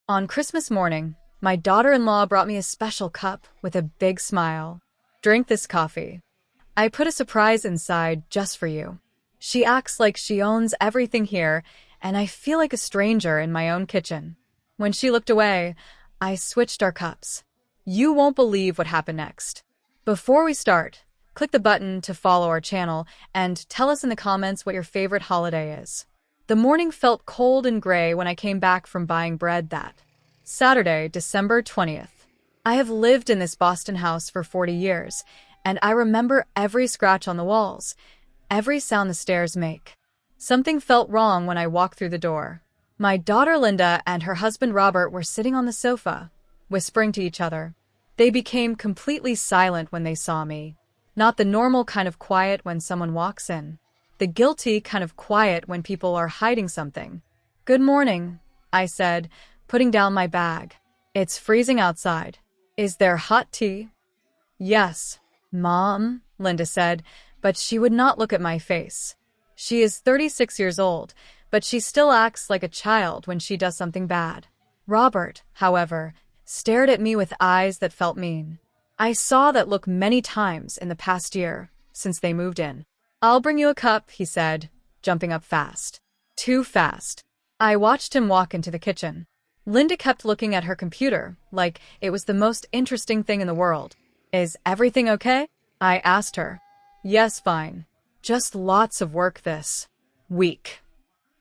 On Christmas morning, my daughter-in-law brought me a special cup with a big smile. Drink this coffee. I put a surprise inside just for you. She acts like she owns everything here, and I feel like a stranger in my own kitchen. When she looked away, I switched our cups. You won't believe what happened next. Before we start, click the button to follow our channel and tell us in the comments what your favorite holiday is. The morning felt cold and gray when I came back from buying bread that Saturday, December 20th. I have lived in this Boston house for 40 years, and I remember every scratch on the walls, every sound the stairs make. Something felt wrong when I walked through the door. My daughter Linda and her husband Robert were sitting on the sofa, whispering to each other. They became completely silent when they saw me. Not the normal kind of quiet when someone walks in. The guilty kind of quiet when people are hiding something. "Good morning," I said, putting down my bag. "It's freezing outside. Is there hot tea?" "Yes, Mom," Linda said, but she would not look at my face. She is 36 years old, but she still acts like a child when she does something bad. Robert, however, stared at me with eyes that felt mean. I saw that look many times in the past year, since they moved in. "I'll bring you a cup," he said, jumping up fast. Too fast. I watched him walk into the kitchen. Linda kept looking at her computer, like it was the most interesting thing in the world. "Is everything okay?" I asked her. "Yes, fine. Just lots of work this week."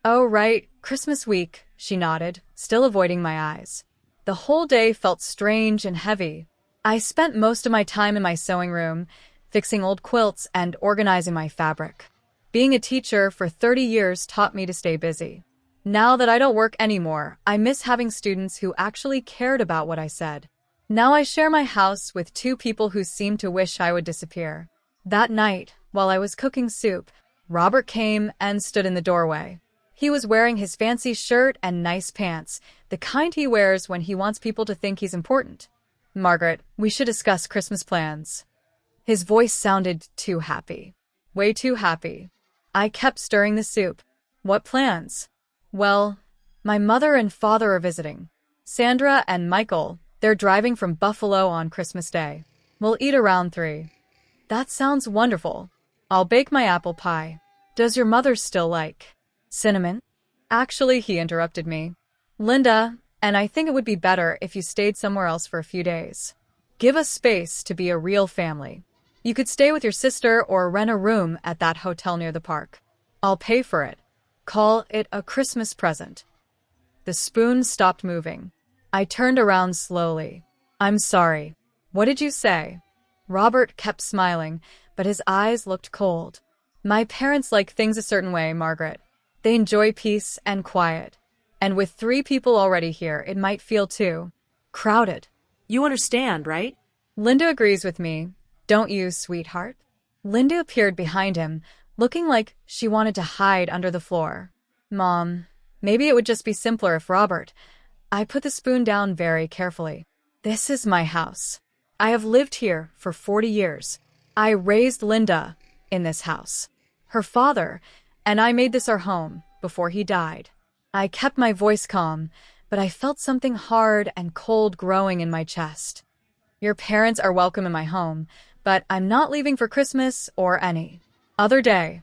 "Oh, right, Christmas week," she nodded, still avoiding my eyes. The whole day felt strange and heavy. I spent most of my time in my sewing room, fixing old quilts and organizing my fabric. Being a teacher for 30 years taught me to stay busy. Now that I don't work anymore, I miss having students who actually cared about what I said. Now I share my house with two people who seem to wish I would disappear. That night, while I was cooking soup, Robert came and stood in the doorway. He was wearing his fancy shirt and nice pants, the kind he wears when he wants people to think he's important. "Margaret, we should discuss Christmas plans." His voice sounded too happy. Way too happy. I kept stirring the soup. "What plans?" "Well, my mother and father are visiting. Sandra and Michael, they're driving from Buffalo on Christmas Day. We'll eat around 3. "That sounds wonderful. I'll bake my apple pie. Does your mother still like cinnamon?" "Actually," he interrupted me. "Linda, and I think it would be better if you stayed somewhere else for a few days. Give us space to be a real family. You could stay with your sister or rent a room at that hotel near the park. I'll pay for it. Call it a Christmas present." The spoon stopped moving. I turned around slowly. "I'm sorry. What did you say?" Robert kept smiling, but his eyes looked cold. "My parents like things a certain way, Margaret. They enjoy peace and quiet. And with 3 people already here, it might feel too crowded." You understand, right? Linda agrees with me. Don't you, sweetheart? Linda appeared behind him, looking like she wanted to hide under the floor. "Mom, maybe it would just be simpler if Robert—" I put the spoon down very carefully. "This is my house. I have lived here for 40 years. I raised Linda in this house. Her father and I made this our home before he died." I kept my voice calm, but I felt something hard and cold growing in my chest. "Your parents are welcome in my home, but I'm not leaving for Christmas or any other day."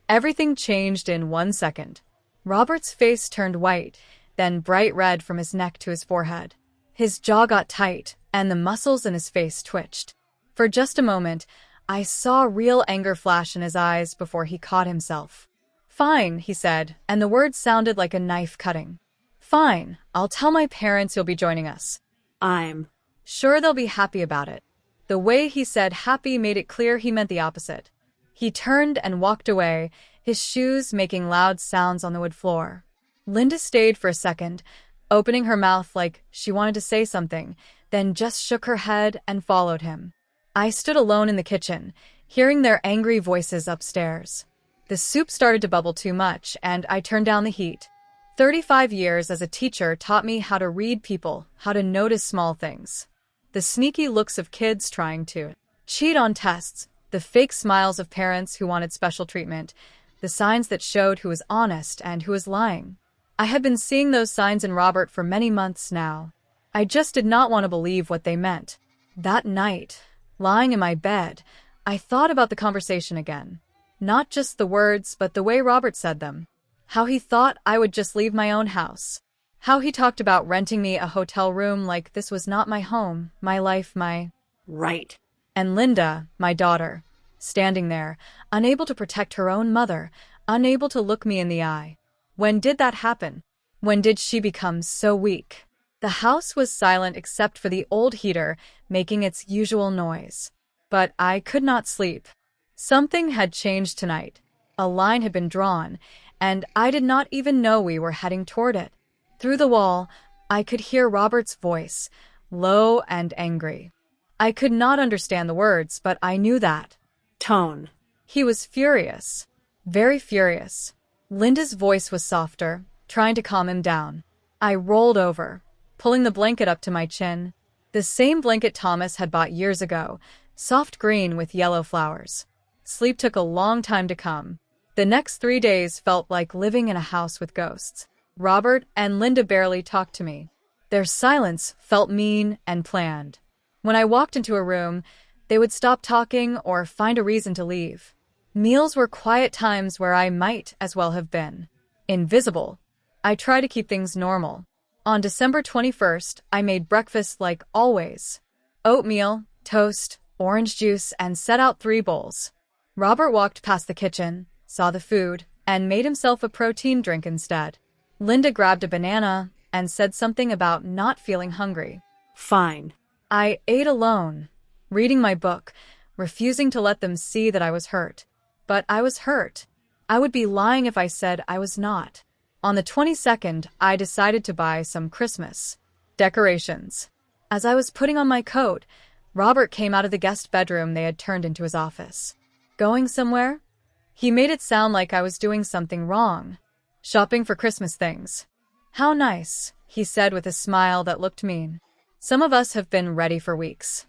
Everything changed in 1 second. Robert's face turned white, then bright red from his neck to his forehead. His jaw got tight, and the muscles in his face twitched. For just a moment, I saw real anger flash in his eyes before he caught himself. "Fine," he said, and the words sounded like a knife cutting. "Fine, I'll tell my parents you'll be joining us. I'm Sure they'll be happy about it." The way he said happy made it clear he meant the opposite. He turned and walked away, his shoes making loud sounds on the wood floor. Linda stayed for a second, opening her mouth like she wanted to say something, then just shook her head and followed him. I stood alone in the kitchen, hearing their angry voices upstairs. The soup started to bubble too much, and I turned down the heat. 35 years as a teacher taught me how to read people, how to notice small things. The sneaky looks of kids trying to cheat on tests, the fake smiles of parents who wanted special treatment, the signs that showed who was honest and who was lying. I had been seeing those signs in Robert for many months now. I just did not want to believe what they meant. That night, lying in my bed, I thought about the conversation again. Not just the words, but the way Robert said them. How he thought I would just leave my own house. How he talked about renting me a hotel room like this was not my home, my life, my... Right. And Linda, my daughter, standing there, unable to protect her own mother, unable to look me in the eye. When did that happen? When did she become so weak? The house was silent except for the old heater making its usual noise. But I could not sleep. Something had changed tonight. A line had been drawn, and I did not even know we were heading toward it. Through the wall, I could hear Robert's voice, low and angry. I could not understand the words, but I knew that. Tone. He was furious. Very furious. Linda's voice was softer, trying to calm him down. I rolled over, pulling the blanket up to my chin. The same blanket Thomas had bought years ago, soft green with yellow flowers. Sleep took a long time to come. The next 3 days felt like living in a house with ghosts. Robert and Linda barely talked to me. Their silence felt mean and planned. When I walked into a room, they would stop talking or find a reason to leave. Meals were quiet times where I might as well have been invisible. I try to keep things normal. On December 21st, I made breakfast like always. Oatmeal, toast, orange juice, and set out 3 bowls. Robert walked past the kitchen, saw the food, and made himself a protein drink instead. Linda grabbed a banana and said something about not feeling hungry. Fine. I ate alone, reading my book, refusing to let them see that I was hurt. But I was hurt. I would be lying if I said I was not. On the 22nd, I decided to buy some Christmas decorations. As I was putting on my coat, Robert came out of the guest bedroom they had turned into his office. Going somewhere? He made it sound like I was doing something wrong. Shopping for Christmas things. How nice, he said with a smile that looked mean. Some of us have been ready for weeks.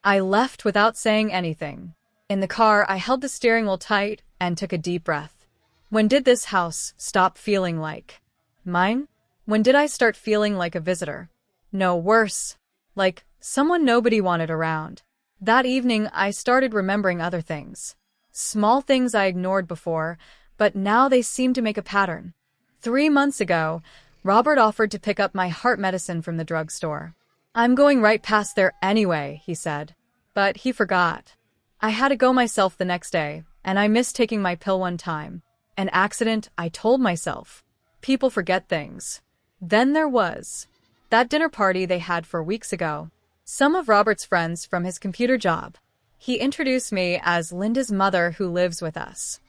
I left without saying anything. In the car, I held the steering wheel tight and took a deep breath. When did this house stop feeling like mine? When did I start feeling like a visitor? No, worse. Like someone nobody wanted around. That evening, I started remembering other things. Small things I ignored before, but now they seemed to make a pattern. 3 months ago, Robert offered to pick up my heart medicine from the drugstore. I'm going right past there anyway, he said. But he forgot. I had to go myself the next day, and I missed taking my pill one time. An accident, I told myself. People forget things. Then there was that dinner party they had 4 weeks ago. Some of Robert's friends from his computer job. He introduced me as Linda's mother who lives with us.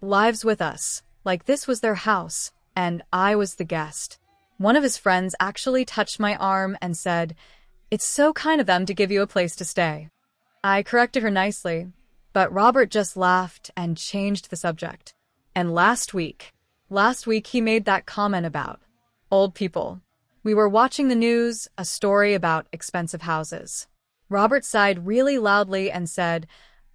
Lives with us, like this was their house, and I was the guest. One of his friends actually touched my arm and said, "It's so kind of them to give you a place to stay." I corrected her nicely, but Robert just laughed and changed the subject. And last week he made that comment about old people. We were watching the news, a story about expensive houses. Robert sighed really loudly and said,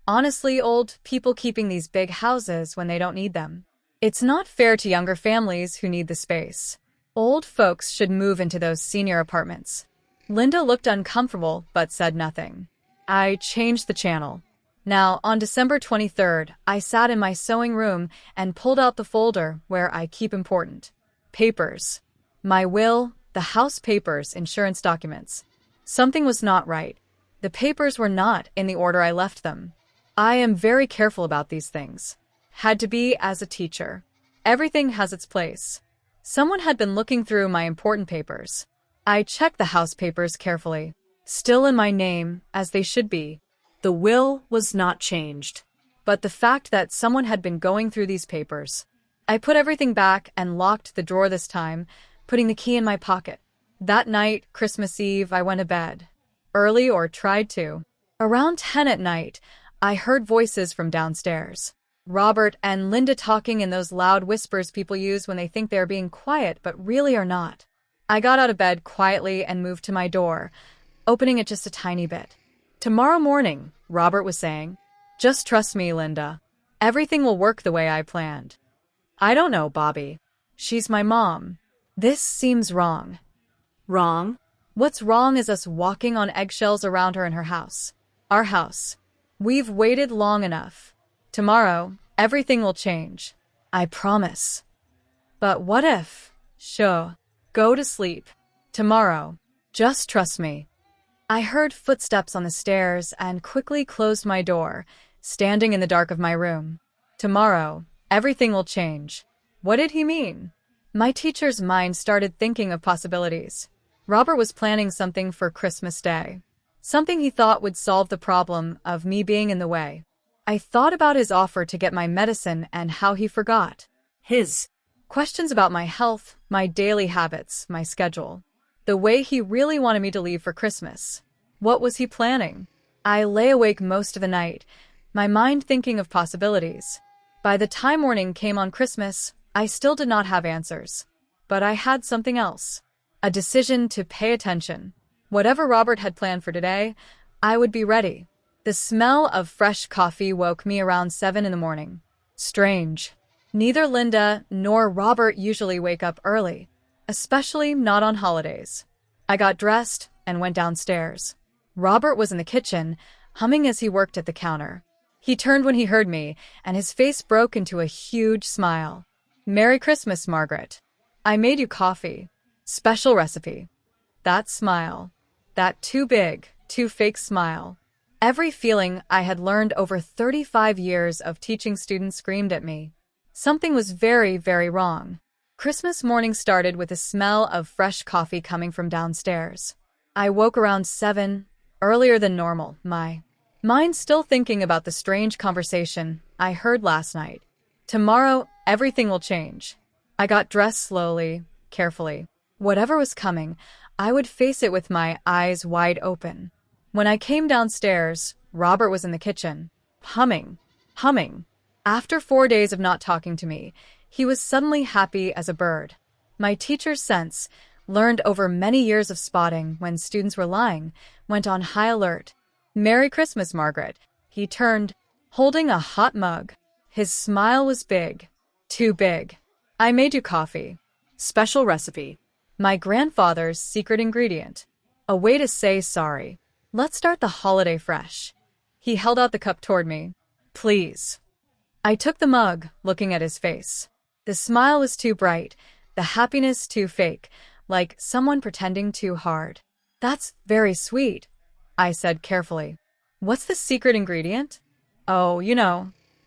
"Honestly, old people keeping these big houses when they don't need them. It's not fair to younger families who need the space. Old folks should move into those senior apartments." Linda looked uncomfortable but said nothing. I changed the channel. Now, on December 23rd, I sat in my sewing room and pulled out the folder where I keep important papers. My will, the house papers, insurance documents. Something was not right. The papers were not in the order I left them. I am very careful about these things. Had to be as a teacher. Everything has its place. Someone had been looking through my important papers. I checked the house papers carefully. Still in my name, as they should be. The will was not changed. But the fact that someone had been going through these papers. I put everything back and locked the drawer this time, putting the key in my pocket. That night, Christmas Eve, I went to bed. Early, or tried to. Around 10 at night, I heard voices from downstairs. Robert and Linda talking in those loud whispers people use when they think they are being quiet but really are not. I got out of bed quietly and moved to my door, opening it just a tiny bit. "Tomorrow morning," Robert was saying. "Just trust me, Linda. Everything will work the way I planned." "I don't know, Bobby. She's my mom. This seems wrong. Wrong? What's wrong is us walking on eggshells around her in her house. Our house. We've waited long enough. Tomorrow, everything will change. I promise. But what if? Sure. Go to sleep. Tomorrow. Just trust me. I heard footsteps on the stairs and quickly closed my door, standing in the dark of my room. Tomorrow, everything will change. What did he mean? My teacher's mind started thinking of possibilities. Robert was planning something for Christmas Day. Something he thought would solve the problem of me being in the way. I thought about his offer to get my medicine and how he forgot. His. Questions about my health, my daily habits, my schedule. The way he really wanted me to leave for Christmas. What was he planning? I lay awake most of the night, my mind thinking of possibilities. By the time morning came on Christmas, I still did not have answers. But I had something else. A decision to pay attention. Whatever Robert had planned for today, I would be ready. The smell of fresh coffee woke me around 7 in the morning. Strange. Neither Linda nor Robert usually wake up early, especially not on holidays. I got dressed and went downstairs. Robert was in the kitchen, humming as he worked at the counter. He turned when he heard me, and his face broke into a huge smile. "Merry Christmas, Margaret. I made you coffee. Special recipe." That smile. That too big, too fake smile. Every feeling I had learned over 35 years of teaching students screamed at me. Something was very, very wrong. Christmas morning started with the smell of fresh coffee coming from downstairs. I woke around 7, earlier than normal, my mind still thinking about the strange conversation I heard last night. Tomorrow, everything will change. I got dressed slowly, carefully. Whatever was coming, I would face it with my eyes wide open. When I came downstairs, Robert was in the kitchen, humming. After 4 days of not talking to me, he was suddenly happy as a bird. My teacher's sense, learned over many years of spotting when students were lying, went on high alert. "Merry Christmas, Margaret." He turned, holding a hot mug. His smile was big. Too big. "I made you coffee. Special recipe. My grandfather's secret ingredient. A way to say sorry. Let's start the holiday fresh." He held out the cup toward me. "Please." I took the mug, looking at his face. The smile was too bright, the happiness too fake, like someone pretending too hard. "That's very sweet," I said carefully. "What's the secret ingredient?" "Oh,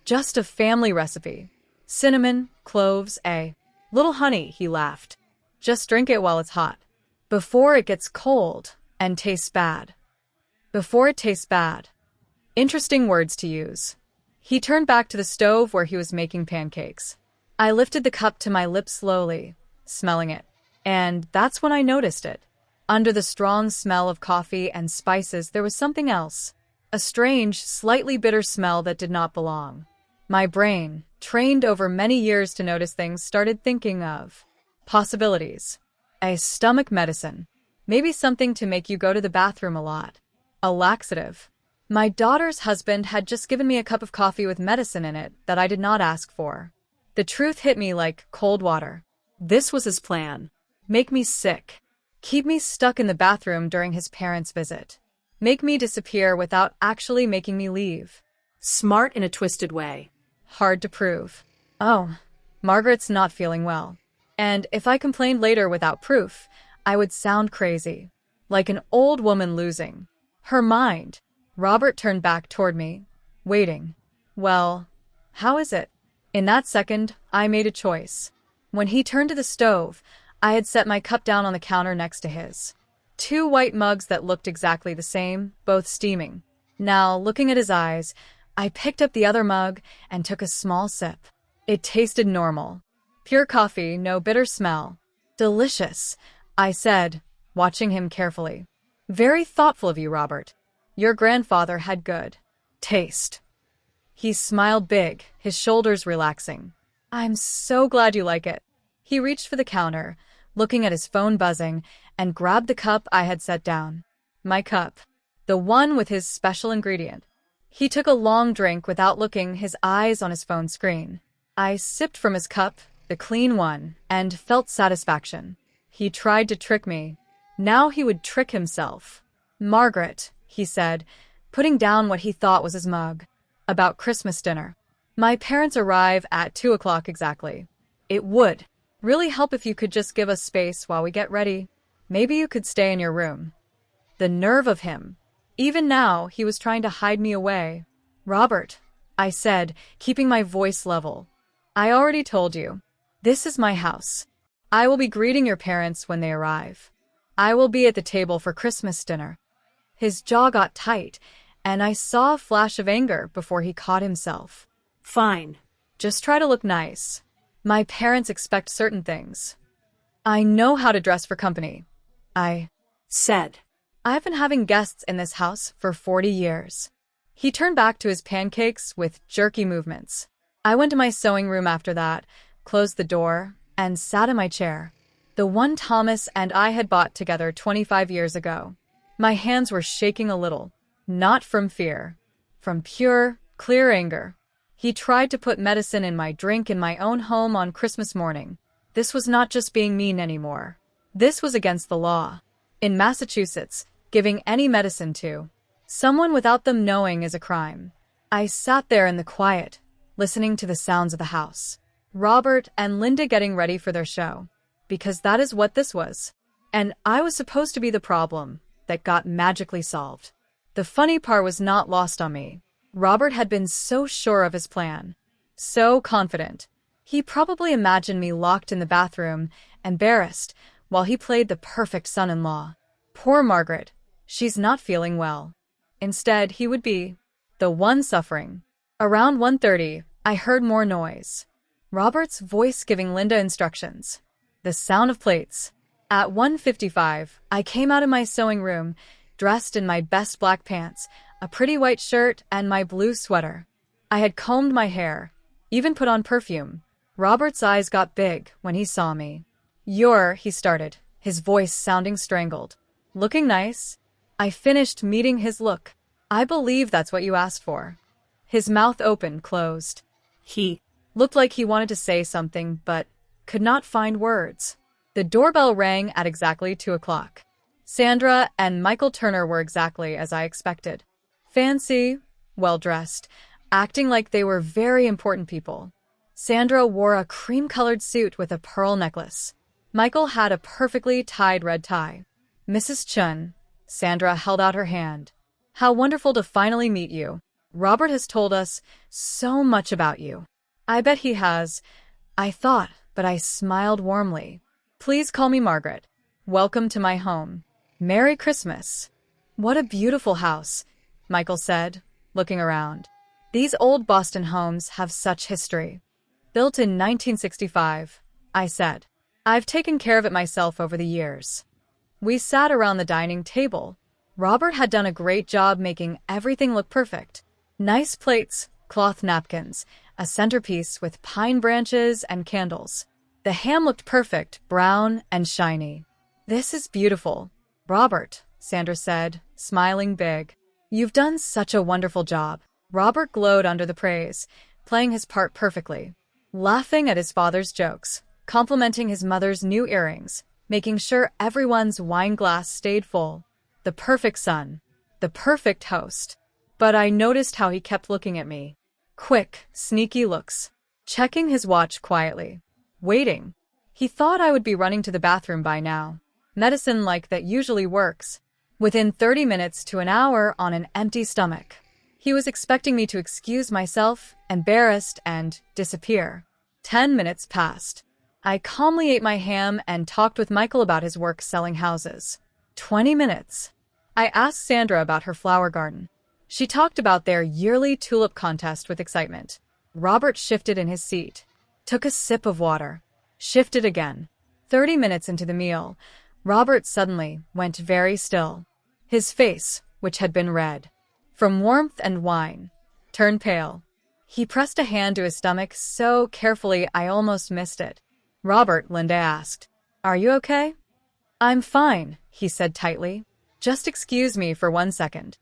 just a family recipe. Cinnamon, cloves, a little honey," he laughed. "Just drink it while it's hot. Before it gets cold and tastes bad." Before it tastes bad. Interesting words to use. He turned back to the stove where he was making pancakes. I lifted the cup to my lips slowly, smelling it. And that's when I noticed it. Under the strong smell of coffee and spices, there was something else. A strange, slightly bitter smell that did not belong. My brain, trained over many years to notice things, started thinking of possibilities. A stomach medicine. Maybe something to make you go to the bathroom a lot. A laxative. My daughter's husband had just given me a cup of coffee with medicine in it that I did not ask for. The truth hit me like cold water. This was his plan. Make me sick. Keep me stuck in the bathroom during his parents' visit. Make me disappear without actually making me leave. Smart in a twisted way. Hard to prove. Oh, Margaret's not feeling well. And if I complained later without proof, I would sound crazy. Like an old woman losing her mind. Robert turned back toward me, waiting. "Well, how is it?" In that second, I made a choice. When he turned to the stove, I had set my cup down on the counter next to his. 2 white mugs that looked exactly the same, both steaming. Now, looking at his eyes, I picked up the other mug and took a small sip. It tasted normal. Pure coffee, no bitter smell. "Delicious," I said, watching him carefully. "Very thoughtful of you, Robert. Your grandfather had good taste." He smiled big, his shoulders relaxing. "I'm so glad you like it." He reached for the counter, looking at his phone buzzing, and grabbed the cup I had set down. My cup. The one with his special ingredient. He took a long drink without looking, his eyes on his phone screen. I sipped from his cup, the clean one, and felt satisfaction. He tried to trick me. Now he would trick himself. Margaret, he said, putting down what he thought was his mug. About Christmas dinner. My parents arrive at 2 o'clock exactly. It would really help if you could just give us space while we get ready. Maybe you could stay in your room. The nerve of him. Even now, he was trying to hide me away. Robert, I said, keeping my voice level. I already told you. This is my house. I will be greeting your parents when they arrive. I will be at the table for Christmas dinner. His jaw got tight, and I saw a flash of anger before he caught himself. Fine. Just try to look nice. My parents expect certain things. I know how to dress for company. I said. I've been having guests in this house for 40 years. He turned back to his pancakes with jerky movements. I went to my sewing room after that, closed the door, and sat in my chair. The one Thomas and I had bought together 25 years ago. My hands were shaking a little, not from fear, from pure, clear anger. He tried to put medicine in my drink in my own home on Christmas morning. This was not just being mean anymore. This was against the law. In Massachusetts, giving any medicine to someone without them knowing is a crime. I sat there in the quiet, listening to the sounds of the house. Robert and Linda getting ready for their show. Because that is what this was. And I was supposed to be the problem that got magically solved. The funny part was not lost on me. Robert had been so sure of his plan. So confident. He probably imagined me locked in the bathroom, embarrassed, while he played the perfect son-in-law. Poor Margaret. She's not feeling well. Instead, he would be the one suffering. Around 1:30, I heard more noise. Robert's voice giving Linda instructions. The sound of plates. At 1:55, I came out of my sewing room, dressed in my best black pants, a pretty white shirt, and my blue sweater. I had combed my hair, even put on perfume. Robert's eyes got big when he saw me. He started, his voice sounding strangled. Looking nice? I finished meeting his look. I believe that's what you asked for. His mouth open, closed. He looked like he wanted to say something, but could not find words. The doorbell rang at exactly 2 o'clock. Sandra and Michael Turner were exactly as I expected. Fancy, well-dressed, acting like they were very important people. Sandra wore a cream-colored suit with a pearl necklace. Michael had a perfectly tied red tie. Mrs. Chun, Sandra held out her hand. How wonderful to finally meet you. Robert has told us so much about you. I bet he has, I thought, but I smiled warmly. Please call me Margaret. Welcome to my home. Merry Christmas. What a beautiful house, Michael said, looking around. These old Boston homes have such history. Built in 1965, I said. I've taken care of it myself over the years. We sat around the dining table. Robert had done a great job making everything look perfect. Nice plates, cloth napkins, a centerpiece with pine branches and candles. The ham looked perfect, brown and shiny. This is beautiful. Robert, Sandra said, smiling big. You've done such a wonderful job. Robert glowed under the praise, playing his part perfectly. Laughing at his father's jokes, complimenting his mother's new earrings, making sure everyone's wine glass stayed full. The perfect son. The perfect host. But I noticed how he kept looking at me. Quick, sneaky looks. Checking his watch quietly. Waiting. He thought I would be running to the bathroom by now. Medicine like that usually works. Within 30 minutes to an hour on an empty stomach. He was expecting me to excuse myself, embarrassed, and disappear. 10 minutes passed. I calmly ate my ham and talked with Michael about his work selling houses. 20 minutes. I asked Sandra about her flower garden. She talked about their yearly tulip contest with excitement. Robert shifted in his seat. Took a sip of water. Shifted again. 30 minutes into the meal, Robert suddenly went very still. His face, which had been red from warmth and wine, turned pale. He pressed a hand to his stomach so carefully I almost missed it. Robert, Linda asked, "Are you okay?" "I'm fine," he said tightly. "Just excuse me for 1 second."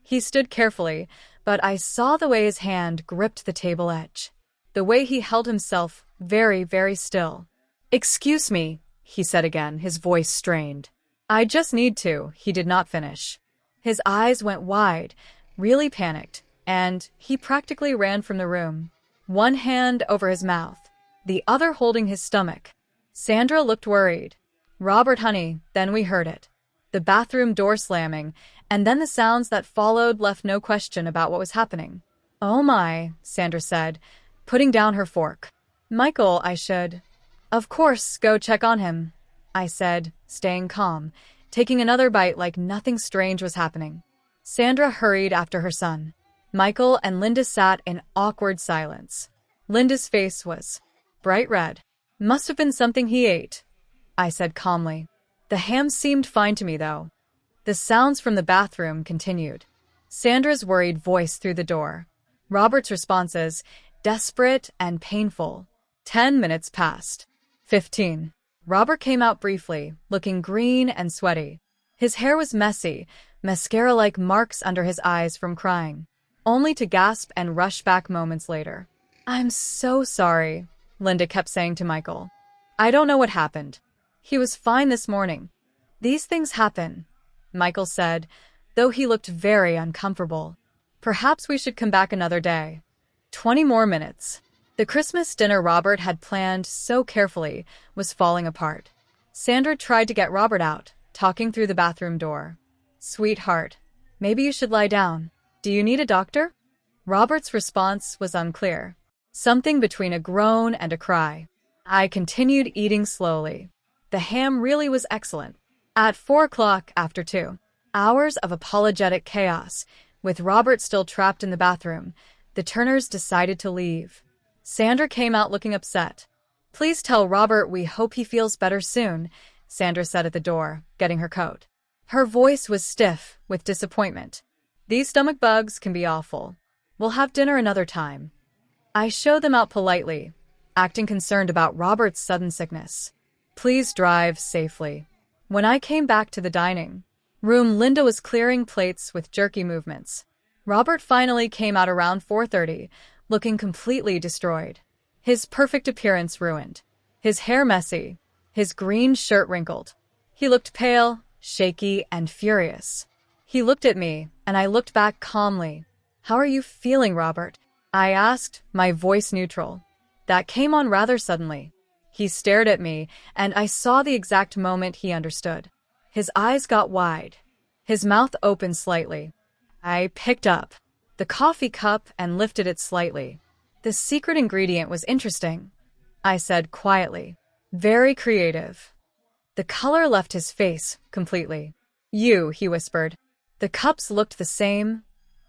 He stood carefully, but I saw the way his hand gripped the table edge. the way he held himself very, very still. "Excuse me," he said again, his voice strained. "I just need to," he did not finish. His eyes went wide, really panicked, and he practically ran from the room, one hand over his mouth, the other holding his stomach. Sandra looked worried. "Robert, honey," then we heard it. The bathroom door slamming, and then the sounds that followed left no question about what was happening. "Oh my," Sandra said, putting down her fork. "Michael, I should—" "Of course, go check on him," I said, staying calm, taking another bite like nothing strange was happening. Sandra hurried after her son. Michael and Linda sat in awkward silence. Linda's face was bright red. "Must have been something he ate," I said calmly. "The ham seemed fine to me, though." The sounds from the bathroom continued. Sandra's worried voice through the door. Robert's responses, desperate and painful. 10 minutes passed. 15. Robert came out briefly, looking green and sweaty. His hair was messy, mascara-like marks under his eyes from crying, only to gasp and rush back moments later. "I'm so sorry," Linda kept saying to Michael. "I don't know what happened. He was fine this morning." "These things happen," Michael said, though he looked very uncomfortable. "Perhaps we should come back another day." 20 more minutes. The Christmas dinner Robert had planned so carefully was falling apart. Sandra tried to get Robert out, talking through the bathroom door. "Sweetheart, maybe you should lie down. Do you need a doctor?" Robert's response was unclear. Something between a groan and a cry. I continued eating slowly. The ham really was excellent. At 4 o'clock, after 2 hours of apologetic chaos, with Robert still trapped in the bathroom, the Turners decided to leave. Sandra came out looking upset. "Please tell Robert we hope he feels better soon," Sandra said at the door, getting her coat. Her voice was stiff with disappointment. "These stomach bugs can be awful. We'll have dinner another time." I showed them out politely, acting concerned about Robert's sudden sickness. "Please drive safely." When I came back to the dining room, Linda was clearing plates with jerky movements. Robert finally came out around 4:30, looking completely destroyed. His perfect appearance ruined. His hair messy. His green shirt wrinkled. He looked pale, shaky, and furious. He looked at me, and I looked back calmly. "How are you feeling, Robert?" I asked, my voice neutral. That came on rather suddenly. He stared at me, and I saw the exact moment he understood. His eyes got wide. His mouth opened slightly. I picked up the coffee cup and lifted it slightly. "The secret ingredient was interesting," I said quietly. "Very creative." The color left his face completely. "You," he whispered. "The cups looked the same,"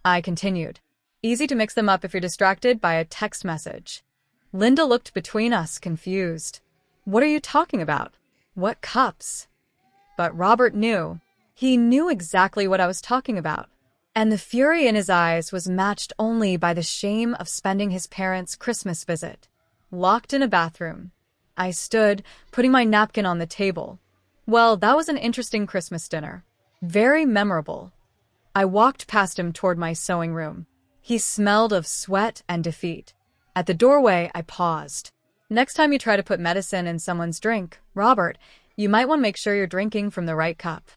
I continued. "Easy to mix them up if you're distracted by a text message." Linda looked between us, confused. "What are you talking about? What cups?" But Robert knew. He knew exactly what I was talking about. And the fury in his eyes was matched only by the shame of spending his parents' Christmas visit. Locked in a bathroom. I stood, putting my napkin on the table. Well, that was an interesting Christmas dinner. Very memorable. I walked past him toward my sewing room. He smelled of sweat and defeat. At the doorway, I paused. "Next time you try to put medicine in someone's drink, Robert, you might want to make sure you're drinking from the right cup."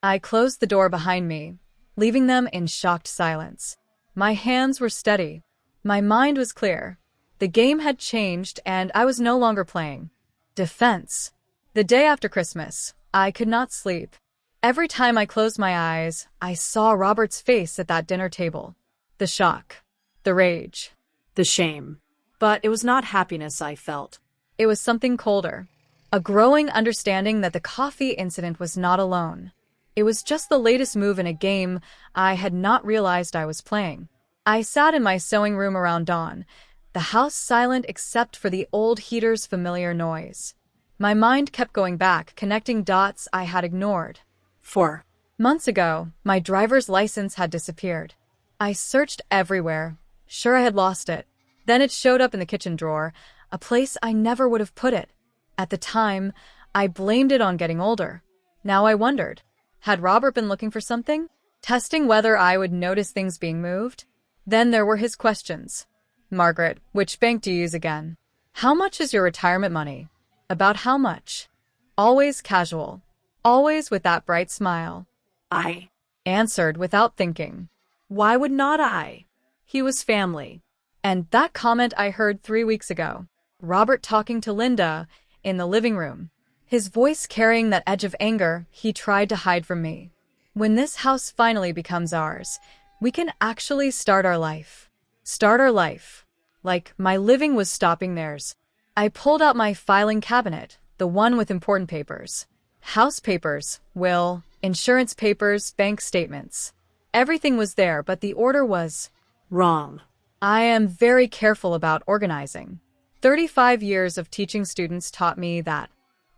I closed the door behind me, leaving them in shocked silence. My hands were steady. My mind was clear. The game had changed, and I was no longer playing defense. The day after Christmas, I could not sleep. Every time I closed my eyes, I saw Robert's face at that dinner table. The shock. The rage. The shame. But it was not happiness I felt. It was something colder. A growing understanding that the coffee incident was not alone. It was just the latest move in a game I had not realized I was playing. I sat in my sewing room around dawn, the house silent except for the old heater's familiar noise. My mind kept going back, connecting dots I had ignored. 4 months ago, my driver's license had disappeared. I searched everywhere, sure I had lost it. Then it showed up in the kitchen drawer, a place I never would have put it. At the time, I blamed it on getting older. Now I wondered, had Robert been looking for something? Testing whether I would notice things being moved? Then there were his questions. Margaret, which bank do you use again? How much is your retirement money? About how much? Always casual. Always with that bright smile. I Answered without thinking. Why would not I? He was family. And that comment I heard 3 weeks ago. Robert talking to Linda in the living room. His voice carrying that edge of anger he tried to hide from me. When this house finally becomes ours, we can actually start our life. Start our life. Like my living was stopping theirs. I pulled out my filing cabinet, the one with important papers. House papers, will, insurance papers, bank statements. Everything was there, but the order was wrong. I am very careful about organizing. 35 years of teaching students taught me that.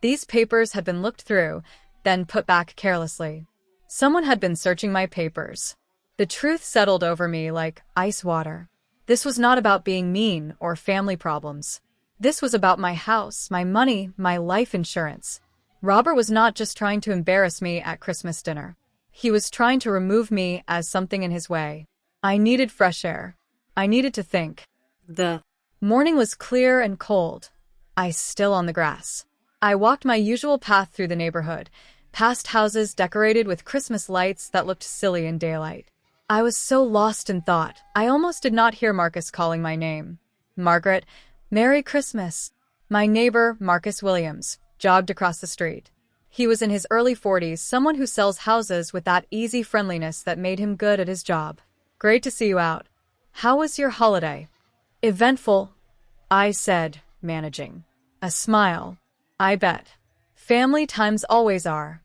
These papers had been looked through, then put back carelessly. Someone had been searching my papers. The truth settled over me like ice water. This was not about being mean or family problems. This was about my house, my money, my life insurance. Robert was not just trying to embarrass me at Christmas dinner. He was trying to remove me as something in his way. I needed fresh air. I needed to think. The morning was clear and cold. I still on the grass. I walked my usual path through the neighborhood, past houses decorated with Christmas lights that looked silly in daylight. I was so lost in thought, I almost did not hear Marcus calling my name. Margaret, Merry Christmas. My neighbor, Marcus Williams, jogged across the street. He was in his early 40s, someone who sells houses with that easy friendliness that made him good at his job. Great to see you out. How was your holiday? Eventful, I said, managing a smile. I bet. Family times always are.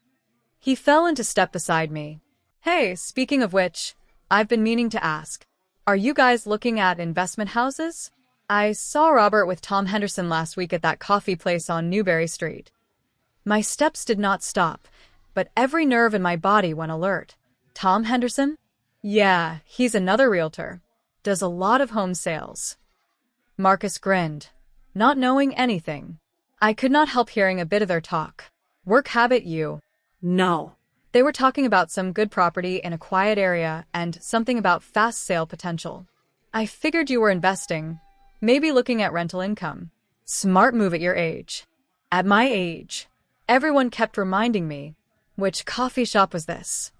He fell into step beside me. Hey, speaking of which, I've been meaning to ask. Are you guys looking at investment houses? I saw Robert with Tom Henderson last week at that coffee place on Newberry Street. My steps did not stop, but every nerve in my body went alert. Tom Henderson? Yeah, he's another realtor. Does a lot of home sales. Marcus grinned, not knowing anything. I could not help hearing a bit of their talk. Work habit you? no. They were talking about some good property in a quiet area and something about fast sale potential. I figured you were investing, maybe looking at rental income. Smart move at your age. At my age. Everyone kept reminding me. Which coffee shop was this?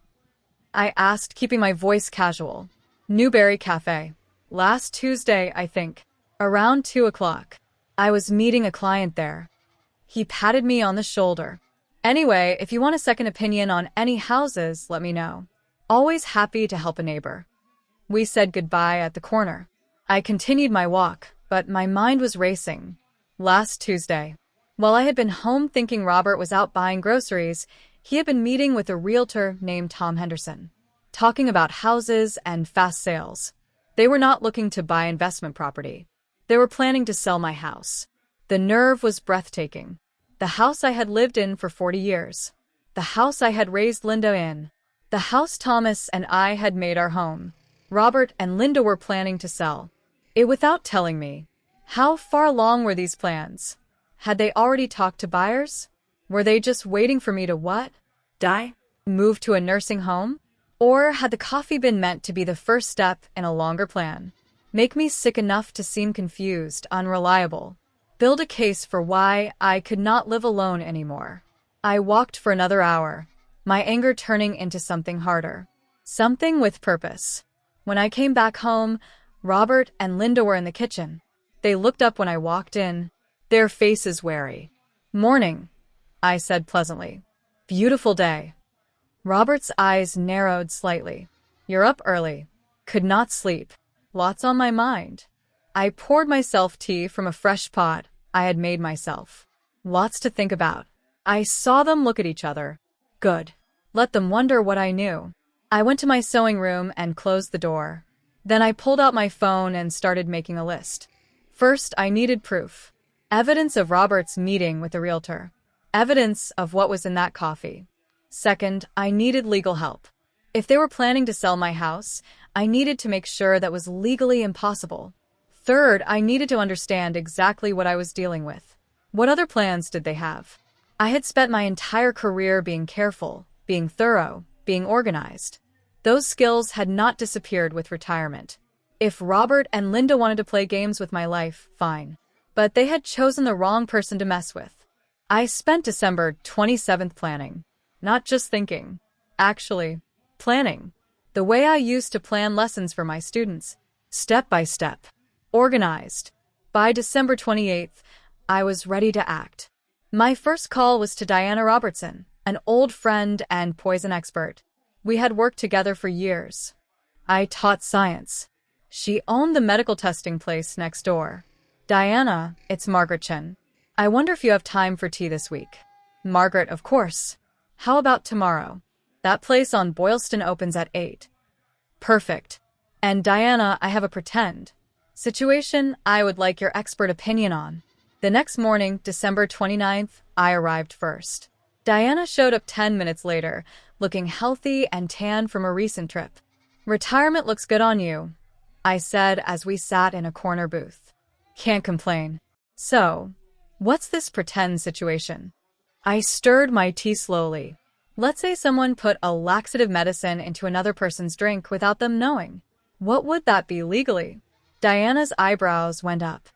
I asked, keeping my voice casual. Newberry Cafe. Last Tuesday, I think. Around 2 o'clock. I was meeting a client there. He patted me on the shoulder. Anyway, if you want a second opinion on any houses, let me know. Always happy to help a neighbor. We said goodbye at the corner. I continued my walk, but my mind was racing. Last Tuesday. While I had been home thinking Robert was out buying groceries, he had been meeting with a realtor named Tom Henderson, talking about houses and fast sales. They were not looking to buy investment property. They were planning to sell my house. The nerve was breathtaking. The house I had lived in for 40 years. The house I had raised Linda in. The house Thomas and I had made our home. Robert and Linda were planning to sell it without telling me. How far along were these plans? Had they already talked to buyers? Were they just waiting for me to what? Die? Move to a nursing home? Or had the coffee been meant to be the first step in a longer plan? Make me sick enough to seem confused, unreliable. Build a case for why I could not live alone anymore. I walked for another hour, my anger turning into something harder. Something with purpose. When I came back home, Robert and Linda were in the kitchen. They looked up when I walked in, their faces wary. Morning, I said pleasantly. Beautiful day. Robert's eyes narrowed slightly. You're up early. Could not sleep. Lots on my mind. I poured myself tea from a fresh pot I had made myself. Lots to think about. I saw them look at each other. Good. Let them wonder what I knew. I went to my sewing room and closed the door. Then I pulled out my phone and started making a list. First, I needed proof. Evidence of Robert's meeting with the realtor. Evidence of what was in that coffee. Second, I needed legal help. If they were planning to sell my house, I needed to make sure that was legally impossible. Third, I needed to understand exactly what I was dealing with. What other plans did they have? I had spent my entire career being careful, being thorough, being organized. Those skills had not disappeared with retirement. If Robert and Linda wanted to play games with my life, fine. But they had chosen the wrong person to mess with. I spent December 27th planning. Not just thinking. Actually, planning. The way I used to plan lessons for my students. Step by step. Organized. By December 28th, I was ready to act. My first call was to Diana Robertson, an old friend and poison expert. We had worked together for years. I taught science. She owned the medical testing place next door. Diana, it's Margaret Chen. I wonder if you have time for tea this week. Margaret, of course. How about tomorrow? That place on Boylston opens at 8. Perfect. And Diana, I have a pretend situation I would like your expert opinion on. The next morning, December 29th, I arrived first. Diana showed up 10 minutes later, looking healthy and tan from a recent trip. Retirement looks good on you, I said as we sat in a corner booth. Can't complain. So, what's this pretend situation? I stirred my tea slowly. Let's say someone put a laxative medicine into another person's drink without them knowing. What would that be legally? Diana's eyebrows went up.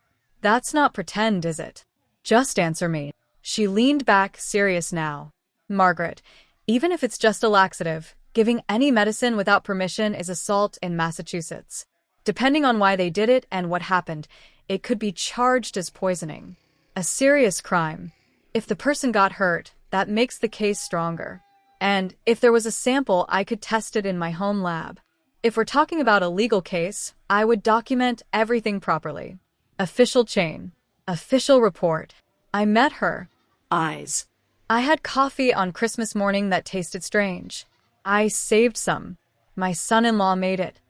That's not pretend, is it? Just answer me. She leaned back, serious now. Margaret, even if it's just a laxative, giving any medicine without permission is assault in Massachusetts. Depending on why they did it and what happened, it could be charged as poisoning. A serious crime. If the person got hurt, that makes the case stronger. And if there was a sample, I could test it in my home lab. If we're talking about a legal case, I would document everything properly. Official chain. Official report. I met her. Eyes. I had coffee on Christmas morning that tasted strange. I saved some. My son-in-law made it.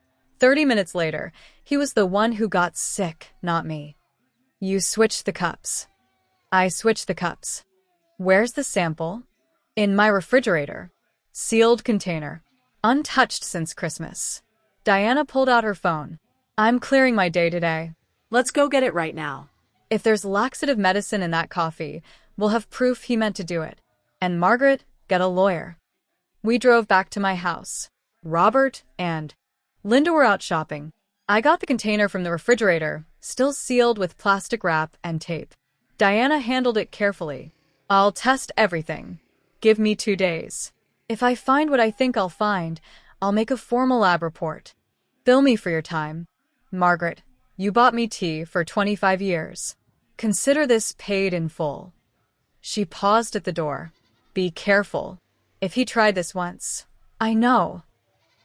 30 minutes later, he was the one who got sick, not me. You switched the cups. I switched the cups. Where's the sample? In my refrigerator. Sealed container. Untouched since Christmas. Diana pulled out her phone. I'm clearing my day today. Let's go get it right now. If there's laxative medicine in that coffee, we'll have proof he meant to do it. And Margaret, get a lawyer. We drove back to my house. Robert and Linda were out shopping. I got the container from the refrigerator, still sealed with plastic wrap and tape. Diana handled it carefully. I'll test everything. Give me 2 days. If I find what I think I'll find, I'll make a formal lab report. Bill me for your time. Margaret, you bought me tea for 25 years. Consider this paid in full. She paused at the door. Be careful. If he tried this once. I know.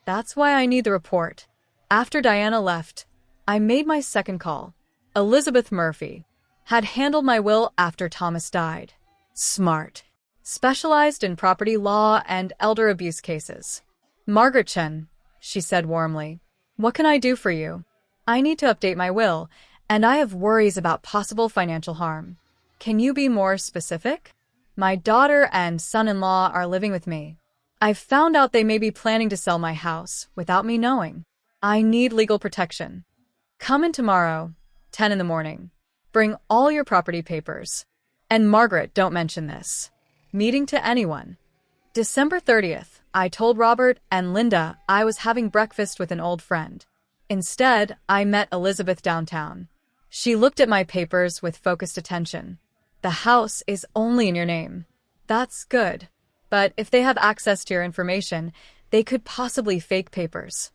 That's why I need the report. After Diana left, I made my second call. Elizabeth Murphy had handled my will after Thomas died. Smart. Specialized in property law and elder abuse cases. Margaret Chen, she said warmly. What can I do for you? I need to update my will, and I have worries about possible financial harm. Can you be more specific? My daughter and son-in-law are living with me. I've found out they may be planning to sell my house without me knowing. I need legal protection. Come in tomorrow, 10 in the morning. Bring all your property papers. And Margaret, don't mention this. Meeting to anyone. December 30th, I told Robert and Linda I was having breakfast with an old friend. Instead, I met Elizabeth downtown. She looked at my papers with focused attention. The house is only in your name. That's good. But if they have access to your information, they could possibly fake papers.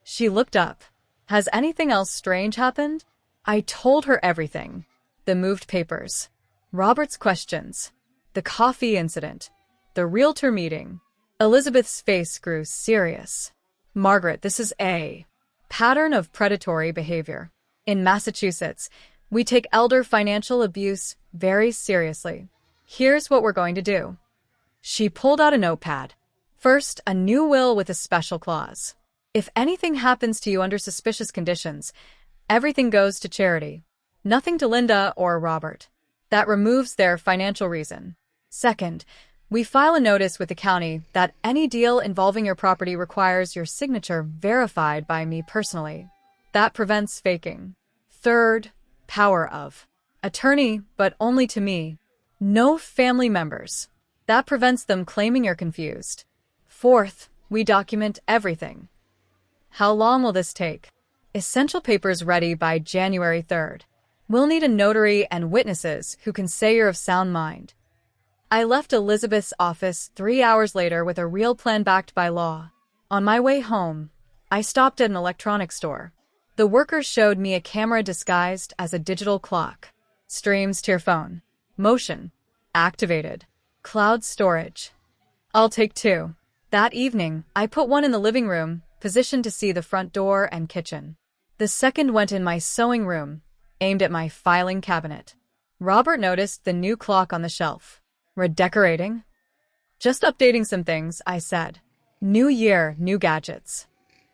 She looked up. Has anything else strange happened? I told her everything. The moved papers. Robert's questions. The coffee incident. The realtor meeting. Elizabeth's face grew serious. Margaret, this is a pattern of predatory behavior. In Massachusetts, we take elder financial abuse very seriously. Here's what we're going to do. She pulled out a notepad. First, a new will with a special clause. If anything happens to you under suspicious conditions, everything goes to charity. Nothing to Linda or Robert. That removes their financial reason. Second, we file a notice with the county that any deal involving your property requires your signature verified by me personally. That prevents faking. Third, power of attorney, but only to me. No family members. That prevents them claiming you're confused. Fourth, we document everything. How long will this take? Essential papers ready by January 3rd. We'll need a notary and witnesses who can say you're of sound mind. I left Elizabeth's office 3 hours later with a real plan backed by law. On my way home, I stopped at an electronics store. The worker showed me a camera disguised as a digital clock. Streams to your phone. Motion. Activated. Cloud storage. I'll take 2. That evening, I put one in the living room, positioned to see the front door and kitchen. The second went in my sewing room, aimed at my filing cabinet. Robert noticed the new clock on the shelf. Redecorating? Just updating some things, I said. New year, new gadgets.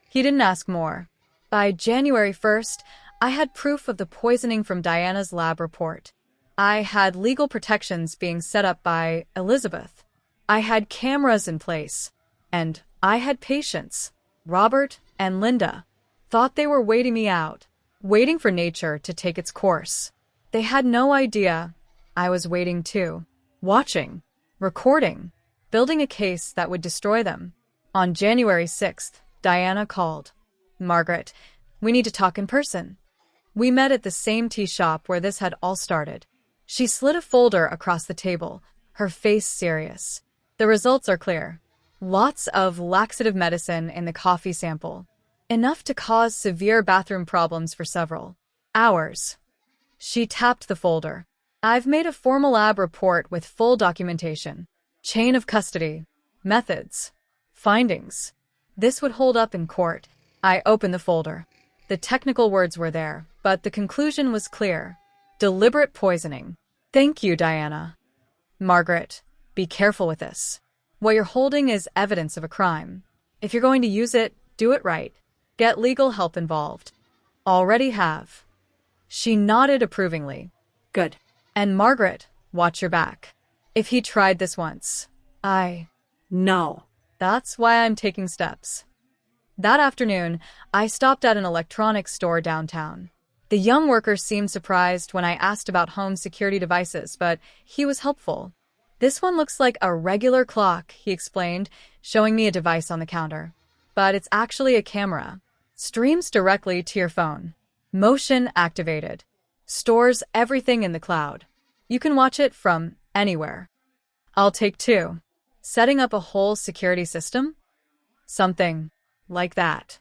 He didn't ask more. By January 1st, I had proof of the poisoning from Diana's lab report. I had legal protections being set up by Elizabeth. I had cameras in place. And I had patients. Robert and Linda thought they were waiting me out, waiting for nature to take its course. They had no idea I was waiting too, watching, recording, building a case that would destroy them. On January 6th, Diana called. Margaret, we need to talk in person. We met at the same tea shop where this had all started. She slid a folder across the table, her face serious. The results are clear. Lots of laxative medicine in the coffee sample. Enough to cause severe bathroom problems for several hours. She tapped the folder. I've made a formal lab report with full documentation. Chain of custody. Methods. Findings. This would hold up in court. I opened the folder. The technical words were there, but the conclusion was clear. Deliberate poisoning. Thank you, Diana. Margaret, be careful with this. What you're holding is evidence of a crime. If you're going to use it, do it right. Get legal help involved. Already have. She nodded approvingly. Good. And Margaret, watch your back. If he tried this once, No. That's why I'm taking steps. That afternoon, I stopped at an electronics store downtown. The young worker seemed surprised when I asked about home security devices, but he was helpful. This one looks like a regular clock, he explained, showing me a device on the counter. But it's actually a camera. Streams directly to your phone. Motion activated. Stores everything in the cloud. You can watch it from anywhere. I'll take 2. Setting up a whole security system? Something like that.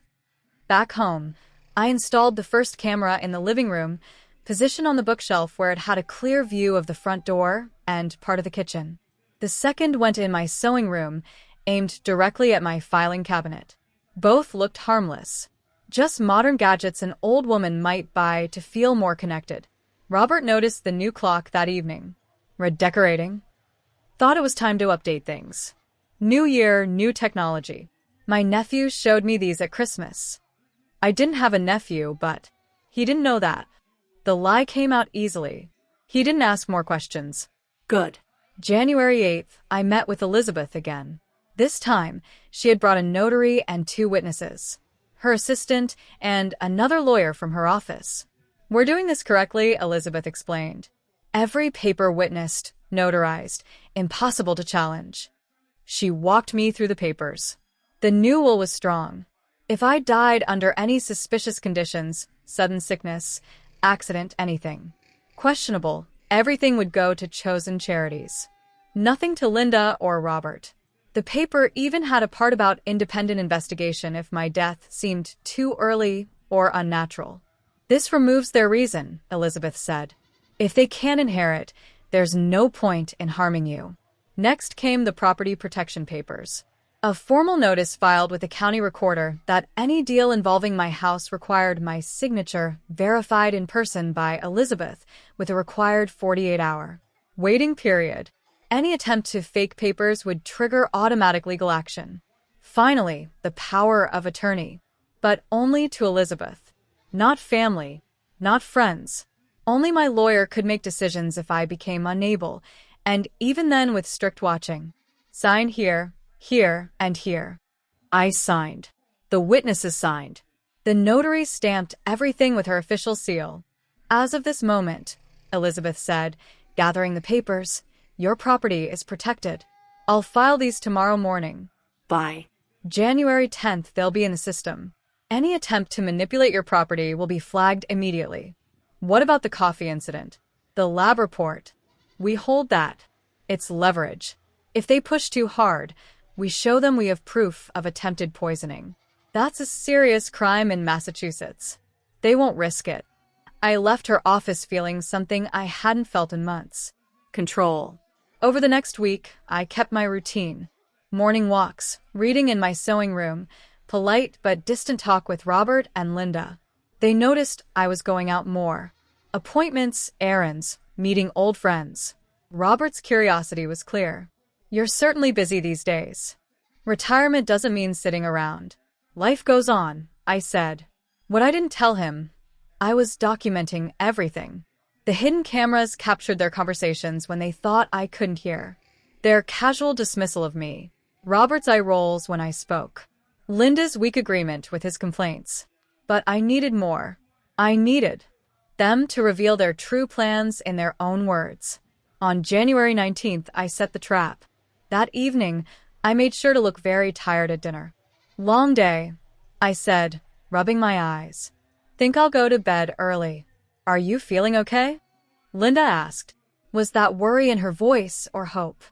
Back home, I installed the first camera in the living room, positioned on the bookshelf where it had a clear view of the front door and part of the kitchen. The second went in my sewing room, aimed directly at my filing cabinet. Both looked harmless. Just modern gadgets an old woman might buy to feel more connected. Robert noticed the new clock that evening. Redecorating? Thought it was time to update things. New year, new technology. My nephew showed me these at Christmas. I didn't have a nephew, but he didn't know that. The lie came out easily. He didn't ask more questions. Good. January 8th, I met with Elizabeth again. This time, she had brought a notary and 2 witnesses. Her assistant and another lawyer from her office. We're doing this correctly, Elizabeth explained. Every paper witnessed, notarized, impossible to challenge. She walked me through the papers. The new will was strong. If I died under any suspicious conditions, sudden sickness, accident, anything questionable, everything would go to chosen charities. Nothing to Linda or Robert. The paper even had a part about independent investigation if my death seemed too early or unnatural. This removes their reason, Elizabeth said. If they can't inherit, there's no point in harming you. Next came the property protection papers. A formal notice filed with the county recorder that any deal involving my house required my signature verified in person by Elizabeth with a required 48-hour waiting period. Any attempt to fake papers would trigger automatic legal action. Finally, the power of attorney. But only to Elizabeth. Not family, not friends. Only my lawyer could make decisions if I became unable, and even then with strict watching. Sign here, here, and here. I signed. The witnesses signed. The notary stamped everything with her official seal. As of this moment, Elizabeth said, gathering the papers, your property is protected. I'll file these tomorrow morning. By January 10th, they'll be in the system. Any attempt to manipulate your property will be flagged immediately. What about the coffee incident? The lab report. We hold that. It's leverage. If they push too hard, we show them we have proof of attempted poisoning. That's a serious crime in Massachusetts. They won't risk it. I left her office feeling something I hadn't felt in months. Control. Over the next week, I kept my routine. Morning walks, reading in my sewing room, polite but distant talk with Robert and Linda. They noticed I was going out more. Appointments, errands, meeting old friends. Robert's curiosity was clear. You're certainly busy these days. Retirement doesn't mean sitting around. Life goes on, I said. What I didn't tell him, I was documenting everything. The hidden cameras captured their conversations when they thought I couldn't hear. Their casual dismissal of me. Robert's eye rolls when I spoke. Linda's weak agreement with his complaints. But I needed more. I needed them to reveal their true plans in their own words. On January 19th, I set the trap. That evening, I made sure to look very tired at dinner. Long day, I said, rubbing my eyes. Think I'll go to bed early. Are you feeling okay? Linda asked. Was that worry in her voice or hope?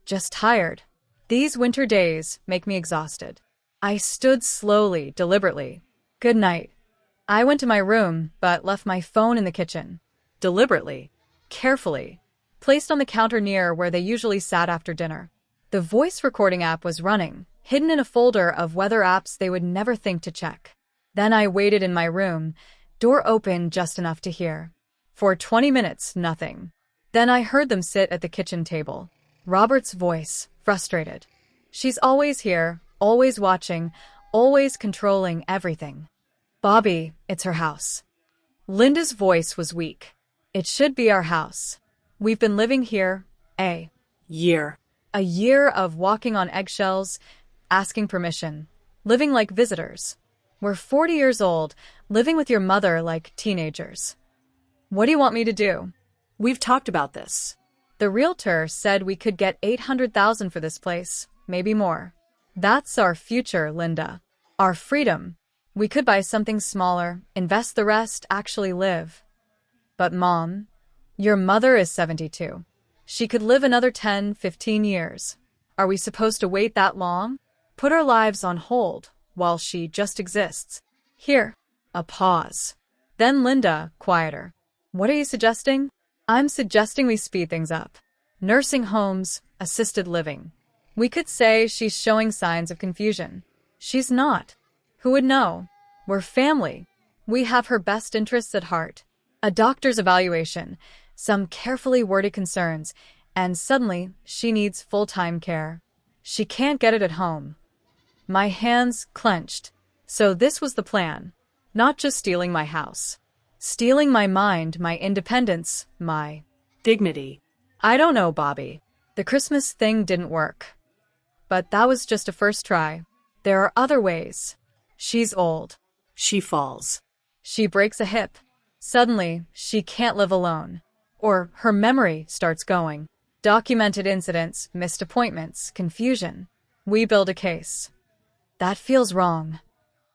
Just tired. These winter days make me exhausted. I stood slowly, deliberately. Good night. I went to my room, but left my phone in the kitchen. Deliberately. Carefully. Placed on the counter near where they usually sat after dinner. The voice recording app was running, hidden in a folder of weather apps they would never think to check. Then I waited in my room, door open just enough to hear. For 20 minutes, nothing. Then I heard them sit at the kitchen table. Robert's voice, frustrated. She's always here, always watching, always controlling everything. Bobby, it's her house. Linda's voice was weak. It should be our house. We've been living here, a Year. A year of walking on eggshells, asking permission, living like visitors. We're 40 years old, living with your mother like teenagers. What do you want me to do? We've talked about this. The realtor said we could get $800,000 for this place, maybe more. That's our future, Linda. Our freedom. We could buy something smaller, invest the rest, actually live. But Mom, your mother is 72. She could live another 10, 15 years. Are we supposed to wait that long? Put our lives on hold while she just exists. Here. A pause. Then Linda, quieter. What are you suggesting? I'm suggesting we speed things up. Nursing homes, assisted living. We could say she's showing signs of confusion. She's not. Who would know? We're family. We have her best interests at heart. A doctor's evaluation, some carefully worded concerns, and suddenly she needs full-time care. She can't get it at home. My hands clenched. So this was the plan. Not just stealing my house. Stealing my mind, my independence, my Dignity. I don't know, Bobby. The Christmas thing didn't work. But that was just a first try. There are other ways. She's old. She falls. She breaks a hip. Suddenly, she can't live alone. Or her memory starts going. Documented incidents, missed appointments, confusion. We build a case. That feels wrong.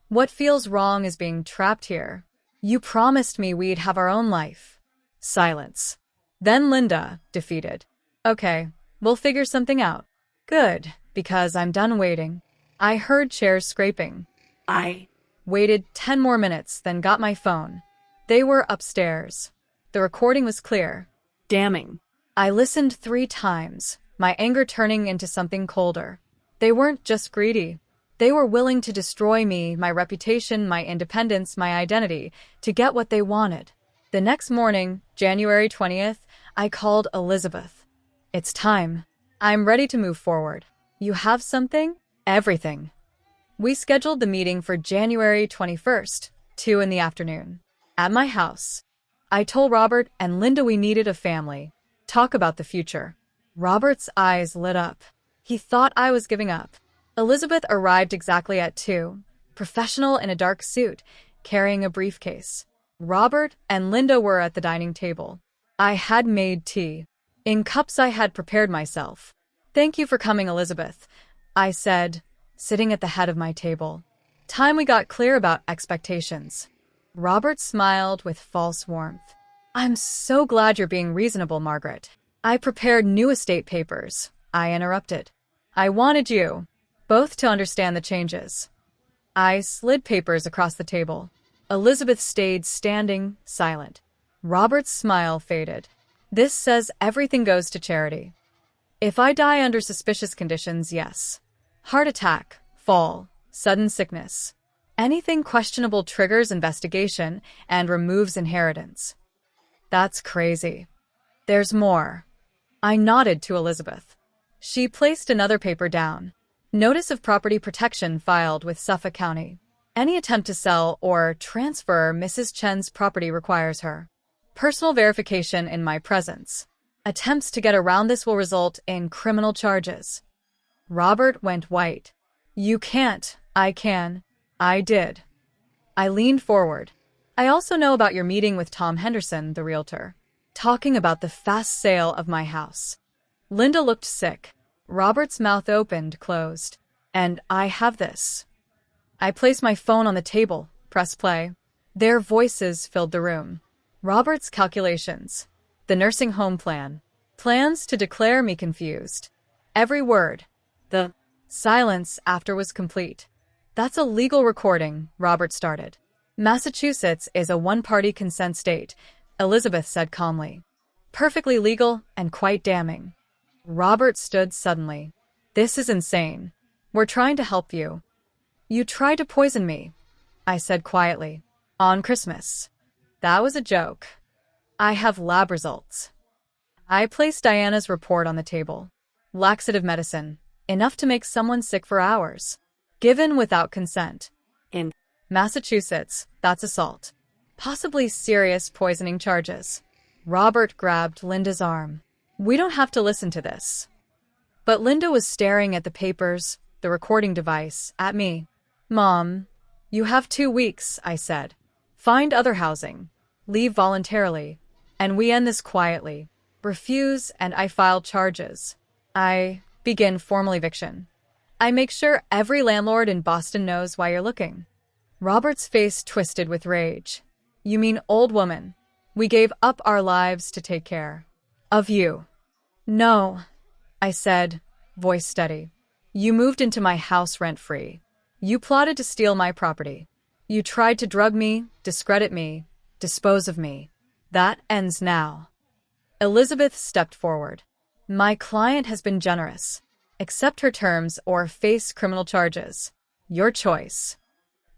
What feels wrong is being trapped here. You promised me we'd have our own life. Silence. Then Linda, defeated. Okay, we'll figure something out. Good, because I'm done waiting. I heard chairs scraping. I Waited 10 more minutes, then got my phone. They were upstairs. The recording was clear. Damning. I listened 3 times, my anger turning into something colder. They weren't just greedy. They were willing to destroy me, my reputation, my independence, my identity, to get what they wanted. The next morning, January 20th, I called Elizabeth. It's time. I'm ready to move forward. You have something? Everything. We scheduled the meeting for January 21st, 2 in the afternoon. At my house. I told Robert and Linda we needed a family. Talk about the future. Robert's eyes lit up. He thought I was giving up. Elizabeth arrived exactly at 2, professional in a dark suit, carrying a briefcase. Robert and Linda were at the dining table. I had made tea. In cups I had prepared myself. Thank you for coming, Elizabeth, I said, sitting at the head of my table. Time we got clear about expectations. Robert smiled with false warmth. I'm so glad you're being reasonable, Margaret. I prepared new estate papers. I interrupted. I wanted you both to understand the changes. I slid papers across the table. Elizabeth stayed standing, silent. Robert's smile faded. This says everything goes to charity. If I die under suspicious conditions, yes. Heart attack, fall, sudden sickness. Anything questionable triggers investigation and removes inheritance. That's crazy. There's more. I nodded to Elizabeth. She placed another paper down. Notice of property protection filed with Suffolk County. Any attempt to sell or transfer Mrs. Chen's property requires her personal verification in my presence. Attempts to get around this will result in criminal charges. Robert went white. You can't. I can. I did. I leaned forward. I also know about your meeting with Tom Henderson, the realtor, talking about the fast sale of my house. Linda looked sick. Robert's mouth opened, closed. And I have this. I placed my phone on the table, pressed play. Their voices filled the room. Robert's calculations. The nursing home plan. Plans to declare me confused. Every word. The silence after was complete. That's a legal recording, Robert started. Massachusetts is a one-party consent state, Elizabeth said calmly. Perfectly legal and quite damning. Robert stood suddenly. This is insane. We're trying to help you. You tried to poison me, I said quietly. On Christmas. That was a joke. I have lab results. I placed Diana's report on the table. Laxative medicine. Enough to make someone sick for hours. Given without consent. In Massachusetts, that's assault. Possibly serious poisoning charges. Robert grabbed Linda's arm. We don't have to listen to this. But Linda was staring at the papers, the recording device, at me. Mom, you have 2 weeks, I said. Find other housing. Leave voluntarily. And we end this quietly. Refuse, and I file charges. I begin formal eviction. I make sure every landlord in Boston knows why you're looking. Robert's face twisted with rage. You mean old woman? We gave up our lives to take care of you. No, I said, voice steady. You moved into my house rent-free. You plotted to steal my property. You tried to drug me, discredit me, dispose of me. That ends now. Elizabeth stepped forward. My client has been generous. Accept her terms or face criminal charges. Your choice.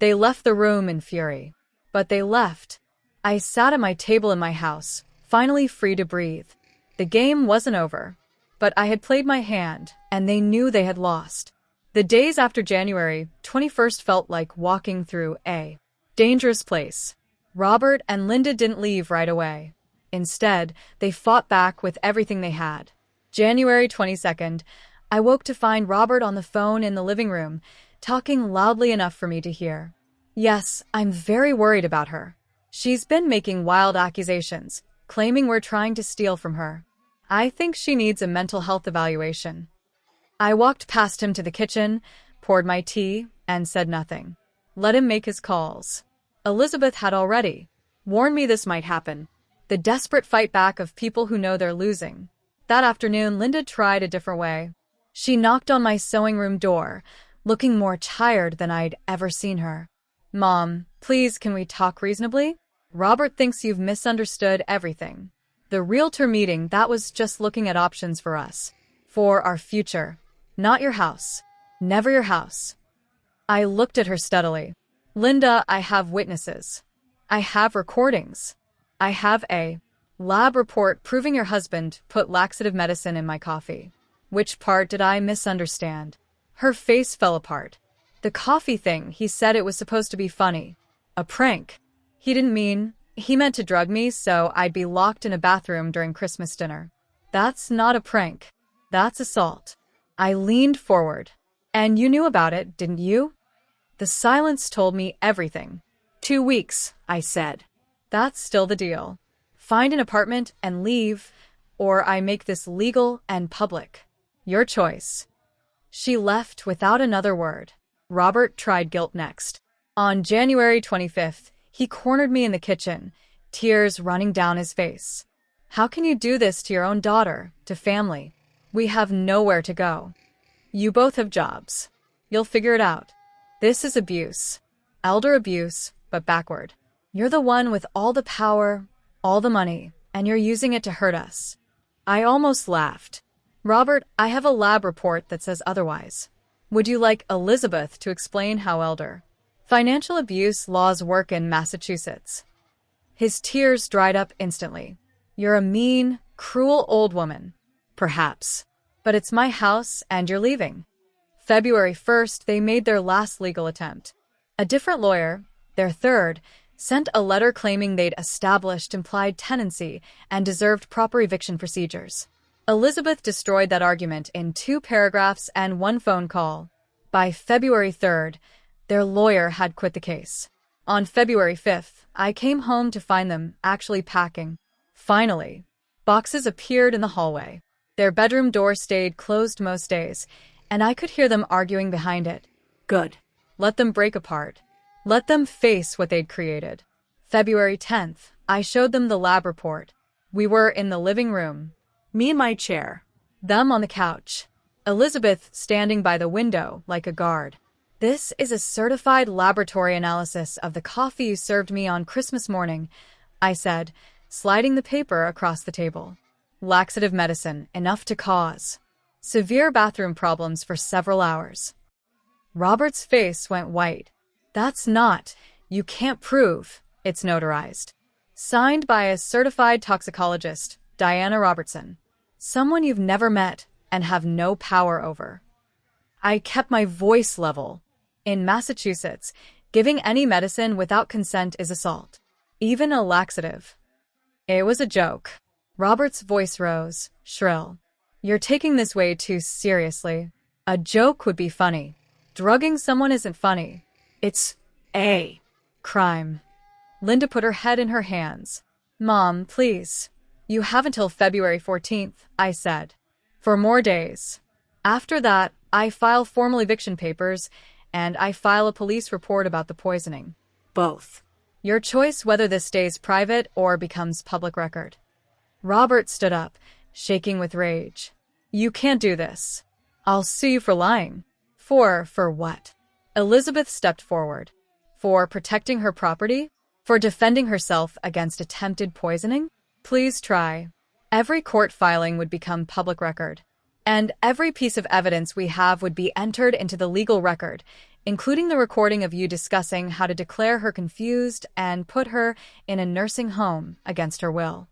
They left the room in fury. But they left. I sat at my table in my house, finally free to breathe. The game wasn't over. But I had played my hand, and they knew they had lost. The days after January 21st felt like walking through a dangerous place. Robert and Linda didn't leave right away. Instead, they fought back with everything they had. January 22nd, I woke to find Robert on the phone in the living room, talking loudly enough for me to hear. Yes, I'm very worried about her. She's been making wild accusations, claiming we're trying to steal from her. I think she needs a mental health evaluation. I walked past him to the kitchen, poured my tea, and said nothing. Let him make his calls. Elizabeth had already warned me this might happen. The desperate fight back of people who know they're losing. That afternoon, Linda tried a different way. She knocked on my sewing room door, looking more tired than I'd ever seen her. Mom, please, can we talk reasonably? Robert thinks you've misunderstood everything. The realtor meeting, that was just looking at options for us. For our future. Not your house. Never your house. I looked at her steadily. Linda, I have witnesses. I have recordings. I have a lab report proving your husband put laxative medicine in my coffee. Which part did I misunderstand? Her face fell apart. The coffee thing, he said it was supposed to be funny. A prank. He meant to drug me so I'd be locked in a bathroom during Christmas dinner. That's not a prank. That's assault. I leaned forward. And you knew about it, didn't you? The silence told me everything. 2 weeks, I said. That's still the deal. Find an apartment and leave, or I make this legal and public. Your choice. She left without another word. Robert tried guilt next. On January 25th, he cornered me in the kitchen, tears running down his face. How can you do this to your own daughter, to family? We have nowhere to go. You both have jobs. You'll figure it out. This is abuse. Elder abuse, but backward. You're the one with all the power, all the money, and you're using it to hurt us. I almost laughed. Robert, I have a lab report that says otherwise. Would you like Elizabeth to explain how elder financial abuse laws work in Massachusetts? His tears dried up instantly. You're a mean, cruel old woman. Perhaps. But it's my house and you're leaving. February 1st, they made their last legal attempt. A different lawyer, their third, sent a letter claiming they'd established implied tenancy and deserved proper eviction procedures. Elizabeth destroyed that argument in 2 paragraphs and 1 phone call. By February 3rd, their lawyer had quit the case. On February 5th, I came home to find them actually packing. Finally, boxes appeared in the hallway. Their bedroom door stayed closed most days, and I could hear them arguing behind it. Good. Let them break apart. Let them face what they'd created. February 10th, I showed them the lab report. We were in the living room. Me in my chair. Them on the couch. Elizabeth standing by the window like a guard. This is a certified laboratory analysis of the coffee you served me on Christmas morning, I said, sliding the paper across the table. Laxative medicine, enough to cause severe bathroom problems for several hours. Robert's face went white. That's not. You can't prove. It's notarized. Signed by a certified toxicologist, Diana Robertson. Someone you've never met and have no power over. I kept my voice level. In Massachusetts, giving any medicine without consent is assault. Even a laxative. It was a joke. Robert's voice rose, shrill. You're taking this way too seriously. A joke would be funny. Drugging someone isn't funny. It's a crime. Linda put her head in her hands. Mom, please. You have until February 14th, I said. For more days. After that, I file formal eviction papers, and I file a police report about the poisoning. Both. Your choice whether this stays private or becomes public record. Robert stood up, shaking with rage. You can't do this. I'll sue you for lying. For what? Elizabeth stepped forward. For protecting her property? For defending herself against attempted poisoning? Please try. Every court filing would become public record. And every piece of evidence we have would be entered into the legal record, including the recording of you discussing how to declare her confused and put her in a nursing home against her will.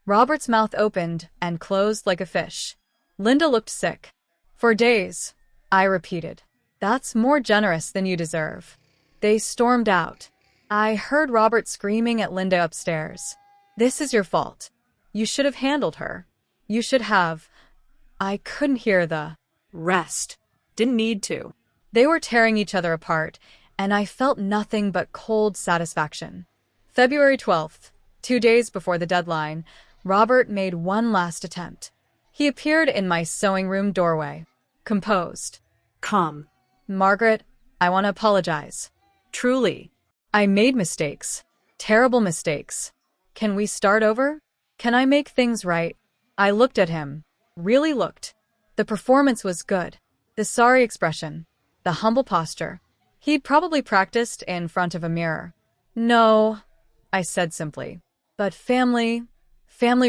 Robert's mouth opened and closed like a fish. Linda looked sick. For days, I repeated. That's more generous than you deserve. They stormed out. I heard Robert screaming at Linda upstairs. This is your fault. You should have handled her. You should have. I couldn't hear the rest. Didn't need to. They were tearing each other apart, and I felt nothing but cold satisfaction. February 12th, 2 days before the deadline, Robert made one last attempt. He appeared in my sewing room doorway. Composed. Come. Margaret, I want to apologize. Truly. I made mistakes. Terrible mistakes. Can we start over? Can I make things right? I looked at him. Really looked. The performance was good. The sorry expression. The humble posture. He'd probably practiced in front of a mirror. No, I said simply. But family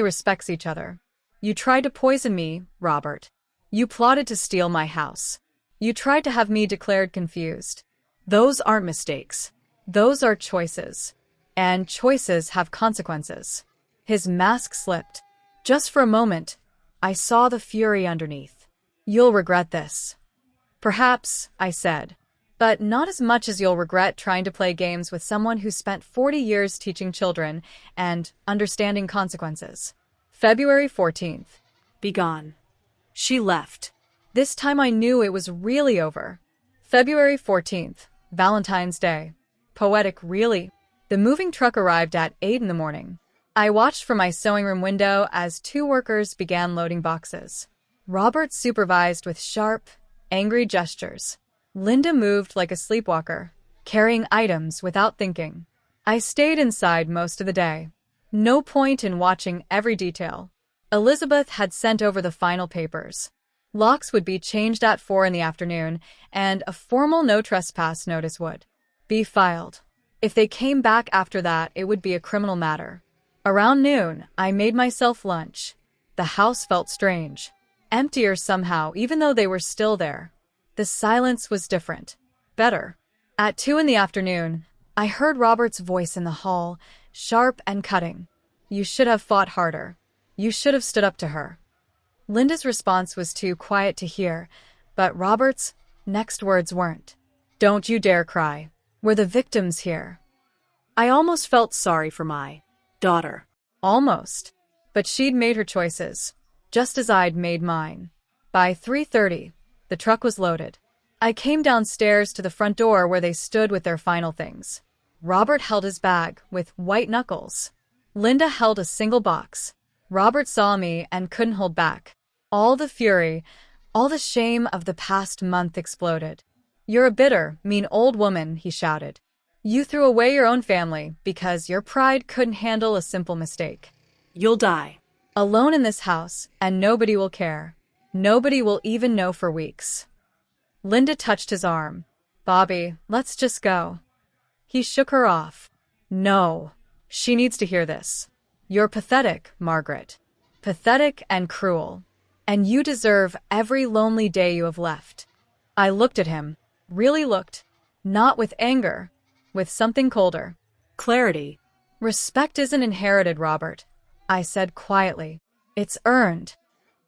respects each other. You tried to poison me, Robert. You plotted to steal my house. You tried to have me declared confused. Those aren't mistakes. Those are choices. And choices have consequences. His mask slipped. Just for a moment, I saw the fury underneath. You'll regret this. Perhaps, I said, but not as much as you'll regret trying to play games with someone who spent 40 years teaching children and understanding consequences. February 14th. Begone. She left. This time I knew it was really over. February 14th, Valentine's Day. Poetic, really. The moving truck arrived at 8 in the morning. I watched from my sewing room window as 2 workers began loading boxes. Robert supervised with sharp, angry gestures. Linda moved like a sleepwalker, carrying items without thinking. I stayed inside most of the day. No point in watching every detail. Elizabeth had sent over the final papers. Locks would be changed at 4 in the afternoon, and a formal no trespass notice would be filed. If they came back after that, it would be a criminal matter. Around noon, I made myself lunch. The house felt strange. Emptier somehow, even though they were still there. The silence was different. Better. At 2 in the afternoon, I heard Robert's voice in the hall, sharp and cutting. You should have fought harder. You should have stood up to her. Linda's response was too quiet to hear, but Robert's next words weren't. Don't you dare cry. We're the victims here. I almost felt sorry for my daughter. Almost. But she'd made her choices, just as I'd made mine. By 3:30, the truck was loaded. I came downstairs to the front door where they stood with their final things. Robert held his bag with white knuckles. Linda held a single box. Robert saw me and couldn't hold back. All the fury, all the shame of the past month exploded. You're a bitter, mean old woman, he shouted. You threw away your own family because your pride couldn't handle a simple mistake. You'll die. Alone in this house, and nobody will care. Nobody will even know for weeks. Linda touched his arm. Bobby, let's just go. He shook her off. No. She needs to hear this. You're pathetic, Margaret. Pathetic and cruel. And you deserve every lonely day you have left. I looked at him. Really looked. Not with anger. With something colder. Clarity. Respect isn't inherited, Robert, I said quietly. It's earned.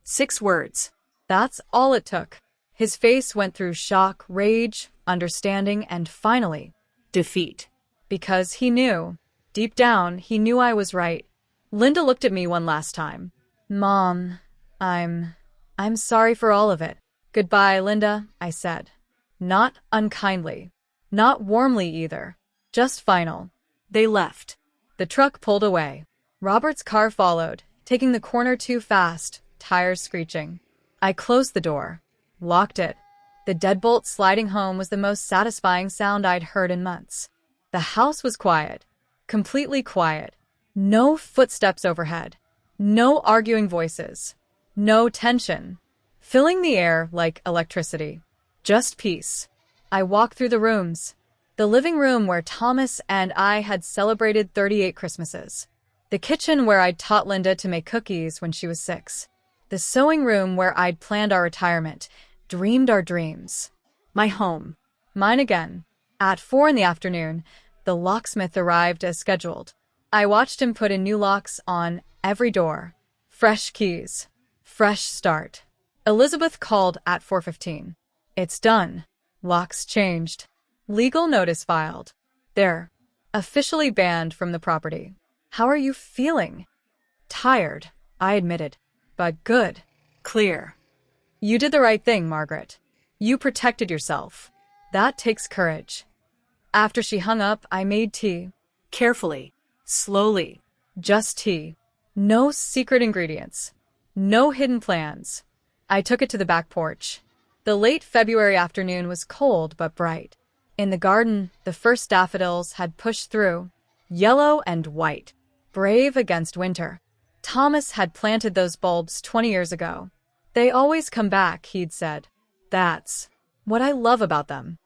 6 words. That's all it took. His face went through shock, rage, understanding, and finally, defeat. Because he knew. Deep down, he knew I was right. Linda looked at me one last time. Mom, I'm sorry for all of it. Goodbye, Linda, I said. Not unkindly. Not warmly either. Just final. They left. The truck pulled away. Robert's car followed, taking the corner too fast, tires screeching. I closed the door. Locked it. The deadbolt sliding home was the most satisfying sound I'd heard in months. The house was quiet. Completely quiet. No footsteps overhead. No arguing voices. No tension. Filling the air like electricity. Just peace. I walked through the rooms. The living room where Thomas and I had celebrated 38 Christmases. The kitchen where I'd taught Linda to make cookies when she was 6. The sewing room where I'd planned our retirement, dreamed our dreams. My home. Mine again. At 4 in the afternoon, the locksmith arrived as scheduled. I watched him put in new locks on every door. Fresh keys. Fresh start. Elizabeth called at 4:15. It's done. Locks changed. Legal notice filed. They're officially banned from the property. How are you feeling? Tired, I admitted. But good. Clear. You did the right thing, Margaret. You protected yourself. That takes courage. After she hung up, I made tea. Carefully. Slowly. Just tea. No secret ingredients. No hidden plans. I took it to the back porch. The late February afternoon was cold but bright. In the garden, the first daffodils had pushed through, yellow and white, brave against winter. Thomas had planted those bulbs 20 years ago. They always come back, he'd said. That's what I love about them.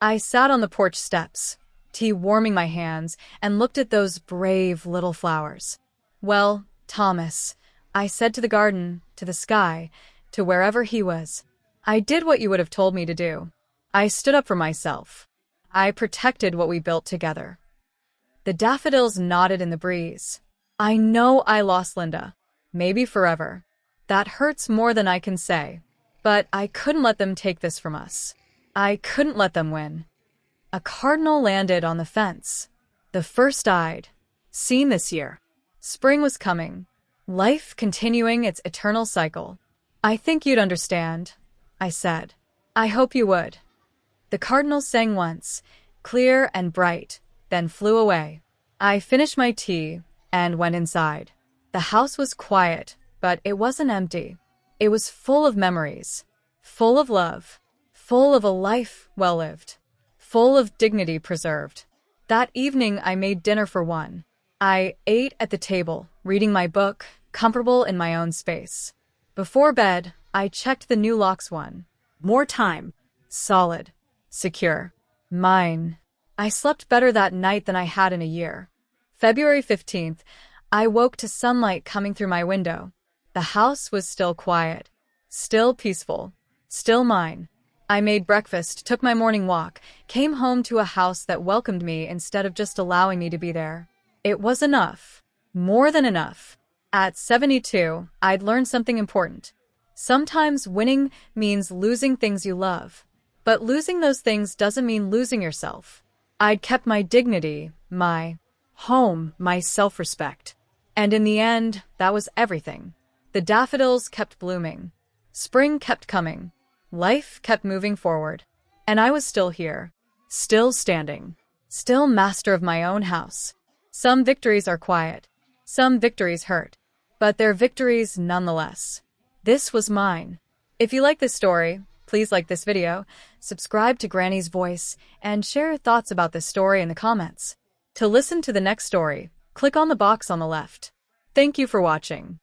I sat on the porch steps, tea warming my hands, and looked at those brave little flowers. Well, Thomas, I said to the garden, to the sky, to wherever he was. I did what you would have told me to do. I stood up for myself. I protected what we built together. The daffodils nodded in the breeze. I know I lost Linda. Maybe forever. That hurts more than I can say. But I couldn't let them take this from us. I couldn't let them win. A cardinal landed on the fence. The first I'd seen this year. Spring was coming. Life continuing its eternal cycle. I think you'd understand, I said. I hope you would. The cardinal sang once, clear and bright, then flew away. I finished my tea and went inside. The house was quiet, but it wasn't empty. It was full of memories, full of love, full of a life well lived, full of dignity preserved. That evening, I made dinner for one. I ate at the table, reading my book, comfortable in my own space. Before bed, I checked the new locks one. More time. Solid. Secure. Mine. I slept better that night than I had in a year. February 15th, I woke to sunlight coming through my window. The house was still quiet, still peaceful, still mine. I made breakfast, took my morning walk, came home to a house that welcomed me instead of just allowing me to be there. It was enough. More than enough. At 72, I'd learned something important. Sometimes winning means losing things you love. But losing those things doesn't mean losing yourself. I'd kept my dignity, my home, my self-respect. And in the end, that was everything. The daffodils kept blooming. Spring kept coming. Life kept moving forward. And I was still here. Still standing. Still master of my own house. Some victories are quiet. Some victories hurt. But they're victories nonetheless. This was mine. If you like this story, please like this video, subscribe to Granny's Voice, and share your thoughts about this story in the comments. To listen to the next story, click on the box on the left. Thank you for watching.